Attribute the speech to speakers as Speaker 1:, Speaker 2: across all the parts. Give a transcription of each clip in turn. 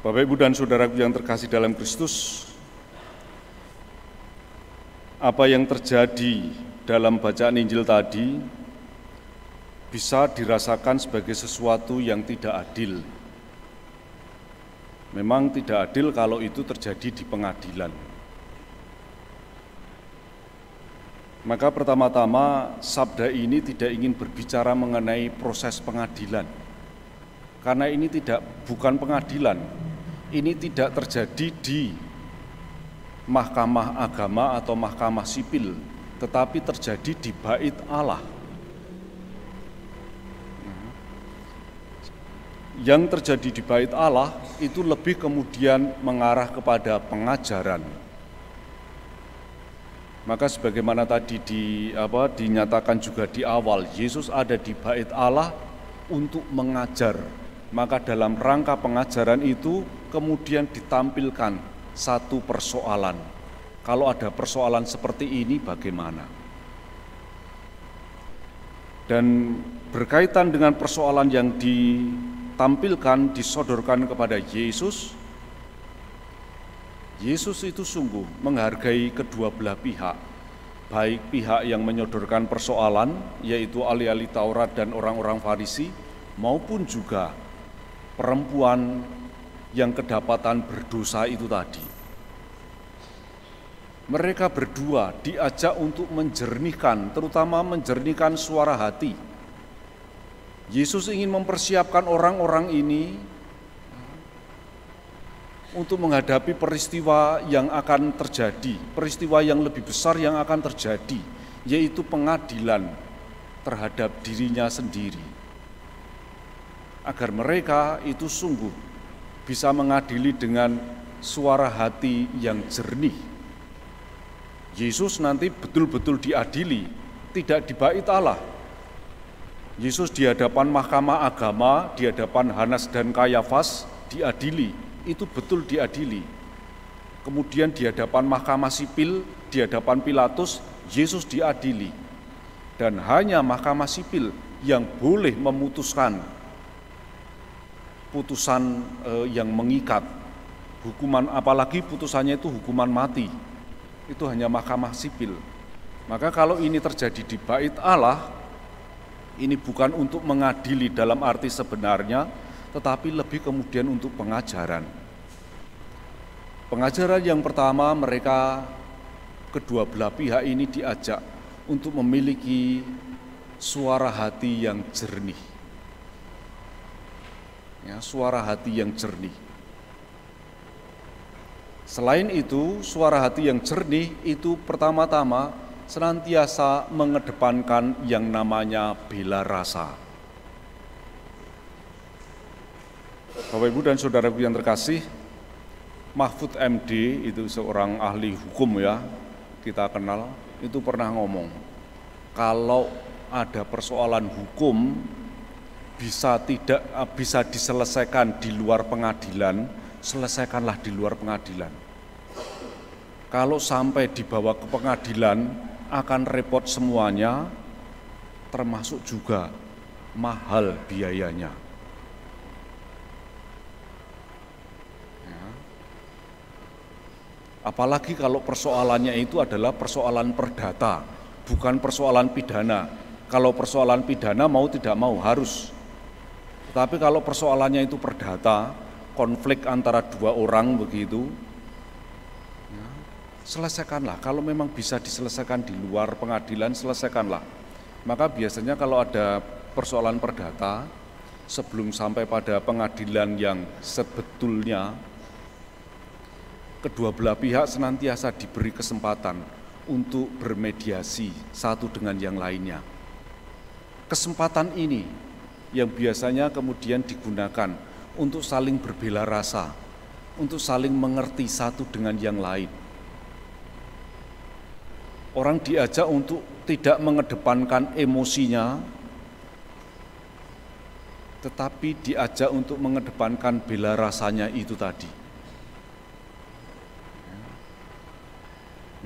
Speaker 1: Bapak, Ibu, dan Saudaraku yang terkasih dalam Kristus, apa yang terjadi dalam bacaan Injil tadi bisa dirasakan sebagai sesuatu yang tidak adil. Memang tidak adil kalau itu terjadi di pengadilan. Maka pertama-tama sabda ini tidak ingin berbicara mengenai proses pengadilan. Karena ini bukan pengadilan. Ini tidak terjadi di mahkamah agama atau mahkamah sipil, tetapi terjadi di bait Allah. Yang terjadi di bait Allah itu lebih kemudian mengarah kepada pengajaran. Maka sebagaimana tadi dinyatakan juga di awal, Yesus ada di bait Allah untuk mengajar. Maka dalam rangka pengajaran itu kemudian ditampilkan satu persoalan. Kalau ada persoalan seperti ini bagaimana? Dan berkaitan dengan persoalan yang ditampilkan, disodorkan kepada Yesus, Yesus itu sungguh menghargai kedua belah pihak, baik pihak yang menyodorkan persoalan, yaitu ahli-ahli Taurat dan orang-orang Farisi, maupun juga perempuan yang kedapatan berdosa itu tadi. Mereka berdua diajak untuk menjernihkan, terutama menjernihkan suara hati. Yesus ingin mempersiapkan orang-orang ini untuk menghadapi peristiwa yang akan terjadi, peristiwa yang lebih besar yang akan terjadi, yaitu pengadilan terhadap dirinya sendiri. Agar mereka itu sungguh bisa mengadili dengan suara hati yang jernih. Yesus nanti betul-betul diadili, tidak di bait Allah. Yesus di hadapan mahkamah agama, di hadapan Hanas dan Kayafas diadili, itu betul diadili. Kemudian di hadapan mahkamah sipil, di hadapan Pilatus, Yesus diadili. Dan hanya mahkamah sipil yang boleh memutuskan putusan yang mengikat, hukuman, apalagi putusannya itu hukuman mati, itu hanya mahkamah sipil. Maka kalau ini terjadi di bait Allah, ini bukan untuk mengadili dalam arti sebenarnya, tetapi lebih kemudian untuk pengajaran. Pengajaran yang pertama, mereka kedua belah pihak ini diajak untuk memiliki suara hati yang jernih. Ya, suara hati yang jernih. Selain itu, suara hati yang jernih itu pertama-tama senantiasa mengedepankan yang namanya bela rasa. Bapak, Ibu, dan Saudaraku yang terkasih, Mahfud MD itu seorang ahli hukum ya, kita kenal, itu pernah ngomong, kalau ada persoalan hukum bisa diselesaikan di luar pengadilan, selesaikanlah di luar pengadilan. Kalau sampai dibawa ke pengadilan, akan repot semuanya, termasuk juga mahal biayanya. Ya. Apalagi kalau persoalannya itu adalah persoalan perdata, bukan persoalan pidana. Kalau persoalan pidana mau tidak mau harus. Tapi kalau persoalannya itu perdata, konflik antara dua orang begitu, ya, selesaikanlah. Kalau memang bisa diselesaikan di luar pengadilan, selesaikanlah. Maka biasanya kalau ada persoalan perdata, sebelum sampai pada pengadilan yang sebetulnya, kedua belah pihak senantiasa diberi kesempatan untuk bermediasi satu dengan yang lainnya. Kesempatan ini yang biasanya kemudian digunakan untuk saling berbela rasa, untuk saling mengerti satu dengan yang lain. Orang diajak untuk tidak mengedepankan emosinya, tetapi diajak untuk mengedepankan bela rasanya itu tadi.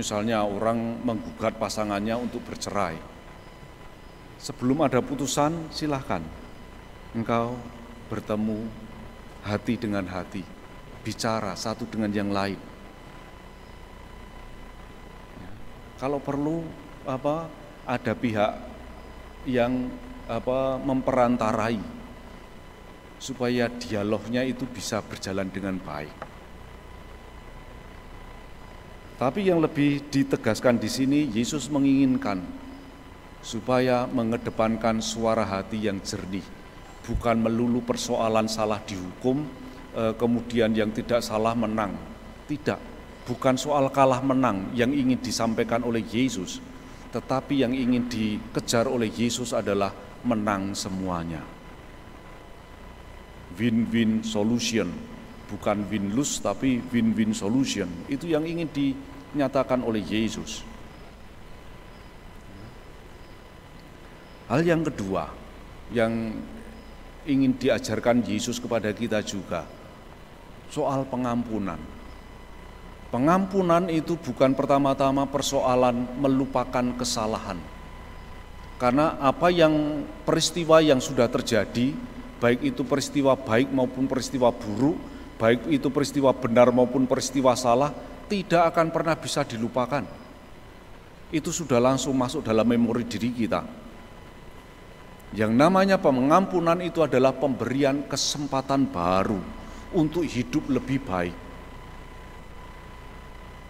Speaker 1: Misalnya orang menggugat pasangannya untuk bercerai. Sebelum ada putusan, silakan engkau bertemu hati dengan hati. bicara satu dengan yang lain. Kalau perlu ada pihak yang memperantarai supaya dialognya itu bisa berjalan dengan baik. Tapi yang lebih ditegaskan di sini, Yesus menginginkan supaya mengedepankan suara hati yang jernih, bukan melulu persoalan salah dihukum, kemudian yang tidak salah menang. Tidak, bukan soal kalah menang yang ingin disampaikan oleh Yesus, tetapi yang ingin dikejar oleh Yesus adalah menang semuanya. Win-win solution, bukan win-lose tapi win-win solution. Itu yang ingin dinyatakan oleh Yesus. Hal yang kedua yang ingin diajarkan Yesus kepada kita juga, soal pengampunan. Pengampunan itu bukan pertama-tama persoalan melupakan kesalahan. Karena peristiwa yang sudah terjadi, baik itu peristiwa baik maupun peristiwa buruk, baik itu peristiwa benar maupun peristiwa salah, tidak akan pernah bisa dilupakan. Itu sudah langsung masuk dalam memori diri kita. Yang namanya pengampunan itu adalah pemberian kesempatan baru untuk hidup lebih baik.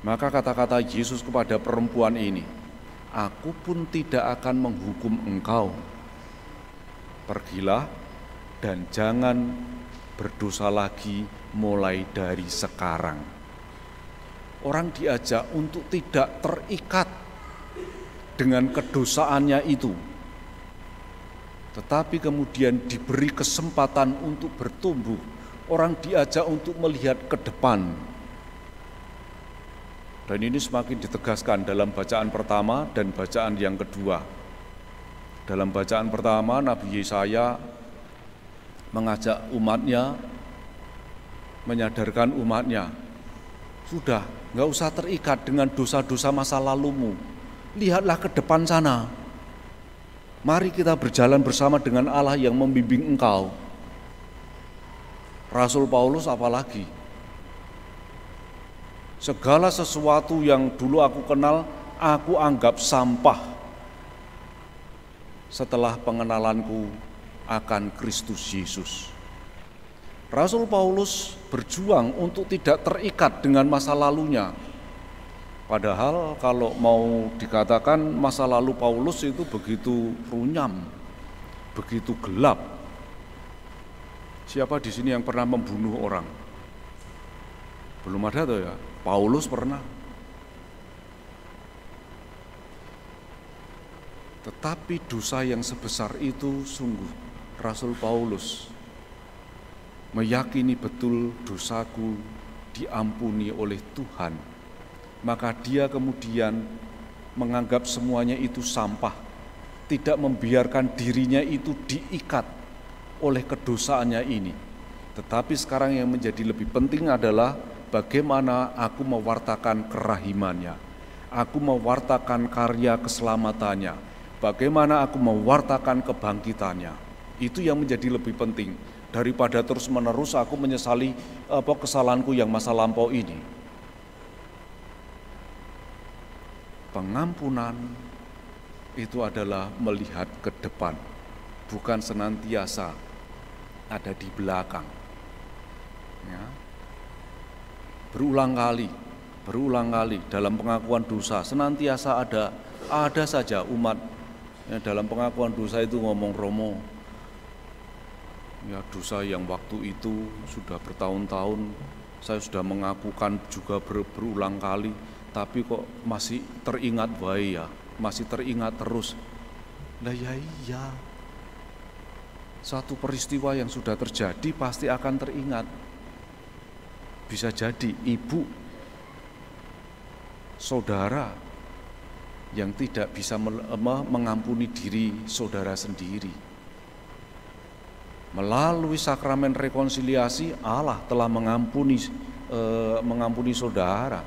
Speaker 1: Maka kata-kata Yesus kepada perempuan ini, "Aku pun tidak akan menghukum engkau. Pergilah dan jangan berdosa lagi mulai dari sekarang." Orang diajak untuk tidak terikat dengan kedosaannya itu, tetapi kemudian diberi kesempatan untuk bertumbuh. Orang diajak untuk melihat ke depan. Dan ini semakin ditegaskan dalam bacaan pertama dan bacaan yang kedua. Dalam bacaan pertama, Nabi Yesaya mengajak umatnya, menyadarkan umatnya, sudah, nggak usah terikat dengan dosa-dosa masa lalumu. Lihatlah ke depan sana. Mari kita berjalan bersama dengan Allah yang membimbing engkau. Rasul Paulus apalagi? Segala sesuatu yang dulu aku kenal, aku anggap sampah setelah pengenalanku akan Kristus Yesus. Rasul Paulus berjuang untuk tidak terikat dengan masa lalunya. Padahal kalau mau dikatakan masa lalu Paulus itu begitu runyam, begitu gelap. Siapa di sini yang pernah membunuh orang? Belum ada tuh ya. Paulus pernah. Tetapi dosa yang sebesar itu sungguh Rasul Paulus meyakini betul dosaku diampuni oleh Tuhan. Maka dia kemudian menganggap semuanya itu sampah, tidak membiarkan dirinya itu diikat oleh kedosaannya ini. Tetapi sekarang yang menjadi lebih penting adalah bagaimana aku mewartakan kerahimannya, aku mewartakan karya keselamatannya, bagaimana aku mewartakan kebangkitannya. Itu yang menjadi lebih penting daripada terus-menerus aku menyesali kesalahanku yang masa lampau ini. Pengampunan itu adalah melihat ke depan, bukan senantiasa ada di belakang. Ya. Berulang kali dalam pengakuan dosa senantiasa ada saja umat yang dalam pengakuan dosa itu ngomong romo. Ya, dosa yang waktu itu sudah bertahun-tahun saya sudah mengakukan juga berulang kali, tapi kok masih teringat wae ya, masih teringat terus. Lah ya iya. Satu peristiwa yang sudah terjadi pasti akan teringat. Bisa jadi ibu, saudara yang tidak bisa mengampuni diri saudara sendiri. Melalui sakramen rekonsiliasi Allah telah mengampuni saudara.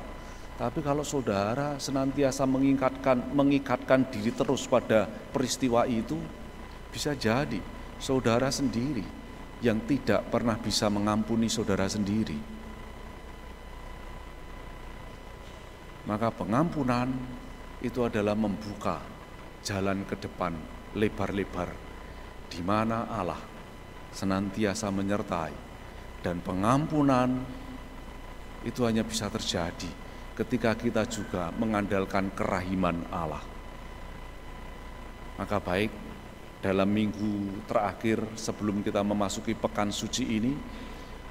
Speaker 1: Tapi kalau saudara senantiasa mengikatkan diri terus pada peristiwa itu, bisa jadi saudara sendiri yang tidak pernah bisa mengampuni saudara sendiri. Maka pengampunan itu adalah membuka jalan ke depan lebar-lebar, di mana Allah senantiasa menyertai. Dan pengampunan itu hanya bisa terjadi ketika kita juga mengandalkan kerahiman Allah. Maka baik, dalam minggu terakhir sebelum kita memasuki pekan suci ini,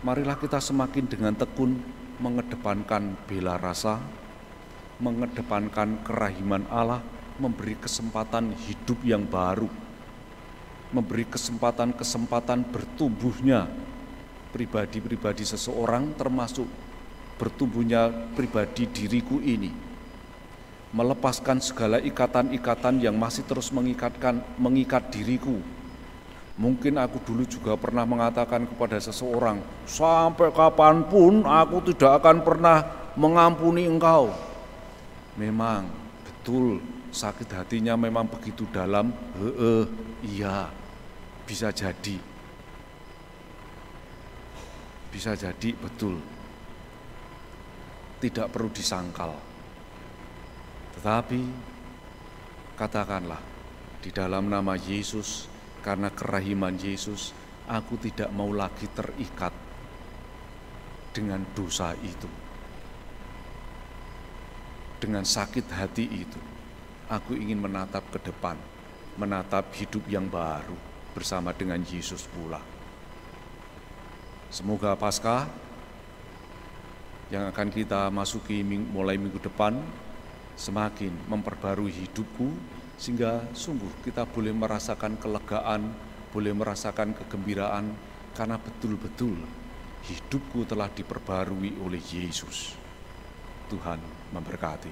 Speaker 1: marilah kita semakin dengan tekun mengedepankan bela rasa, mengedepankan kerahiman Allah, memberi kesempatan hidup yang baru, memberi kesempatan bertumbuhnya pribadi-pribadi seseorang, termasuk bertumbuhnya pribadi diriku ini, melepaskan segala ikatan-ikatan yang masih terus mengikat diriku. Mungkin aku dulu juga pernah mengatakan kepada seseorang, sampai kapanpun aku tidak akan pernah mengampuni engkau. Memang betul sakit hatinya memang begitu dalam. Iya, bisa jadi betul, tidak perlu disangkal. Tetapi katakanlah di dalam nama Yesus, karena kerahiman Yesus, aku tidak mau lagi terikat dengan dosa itu, dengan sakit hati itu. Aku ingin menatap ke depan, menatap hidup yang baru bersama dengan Yesus pula. Semoga Paskah yang akan kita masuki mulai minggu depan semakin memperbarui hidupku, sehingga sungguh kita boleh merasakan kelegaan, boleh merasakan kegembiraan, karena betul-betul hidupku telah diperbarui oleh Yesus. Tuhan memberkati.